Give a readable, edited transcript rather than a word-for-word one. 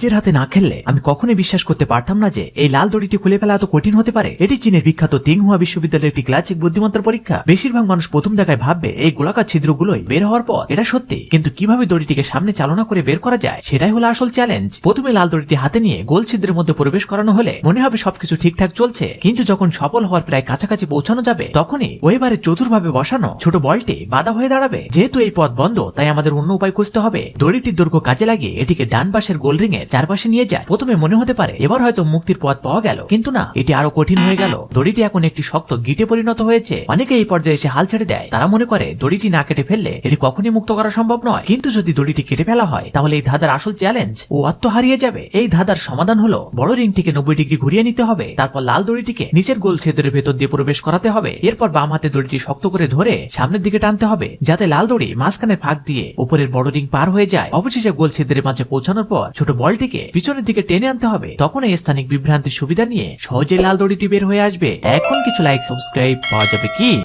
নিজের হাতে না খেললে আমি কখনোই বিশ্বাস করতে পারতাম না যে এই লাল দড়িটি খুলে ফেলা এত কঠিন হতে পারে। এটি চীনের বিখ্যাত তিংহুয়া বিশ্ববিদ্যালয়ের একটি ক্লাসিক বুদ্ধিমত্তার পরীক্ষা। বেশিরভাগ মানুষ প্রথম দেখায় ভাববে এই গোলাকার ছিদ্রগুলোই বের হওয়ার পর এটা সত্যি, কিন্তু কিভাবে দড়িটিকে সামনে চালনা করে বের করা যায় সেটাই হলো আসল চ্যালেঞ্জ। প্রথমে লাল দড়িটি হাতে নিয়ে গোল ছিদ্রের মধ্যে প্রবেশ করানো হলে মনে হবে সবকিছু ঠিকঠাক চলছে, কিন্তু যখন সফল হওয়ার প্রায় কাছাকাছি পৌঁছানো যাবে তখনই ওইবারে চতুরভাবে বসানো ছোট বলটি বাধা হয়ে দাঁড়াবে। যেহেতু এই পথ বন্ধ তাই আমাদের অন্য উপায় খুঁজতে হবে। দড়িটির দৈর্ঘ্য কাজে লাগিয়ে এটিকে ডান পাশের গোল রিং এর চারপাশে নিয়ে যায়। প্রথমে মনে হতে পারে এবার হয়তো মুক্তির পথ পাওয়া গেল, কিন্তু না, এটি আরো কঠিন হয়ে গেল। দড়িটি এখন একটি শক্ত গিঁটে পরিণত হয়েছে। অনেকে এই পর্যায়ে এসে হাল ছেড়ে দেয়। তারা মনে করে দড়িটি না কেটে ফেললে এটি কখনই মুক্ত করা সম্ভব নয়। কিন্তু যদি দড়িটি কেটে ফেলা হয় তাহলে এই ধাঁধার আসল চ্যালেঞ্জ ও অর্থ হারিয়ে যাবে। এই ধাঁধার সমাধান হলো বড় রিংটিকে 90 ডিগ্রি ঘুরিয়ে নিতে হবে, তারপর লাল দড়িটিকে নিচের গোল ছেদের ভেতর দিয়ে প্রবেশ করাতে হবে। এরপর বাম হাতে দড়িটি শক্ত করে ধরে সামনের দিকে টানতে হবে যাতে লাল দড়ি মাঝখানের ফাঁক দিয়ে উপরের বড় রিং পার হয়ে যায়। অবশেষে গোল ছেদের মাঝে পৌঁছানোর পর ছোট বলটিকে পিছনের দিকে টেনে আনতে হবে। তখন এই স্থানিক বিভ্রান্তির সুবিধা নিয়ে সহজে লাল দড়িটি বের হয়ে আসবে। এখন কিছু লাইক সাবস্ক্রাইব পাওয়া যাবে কি?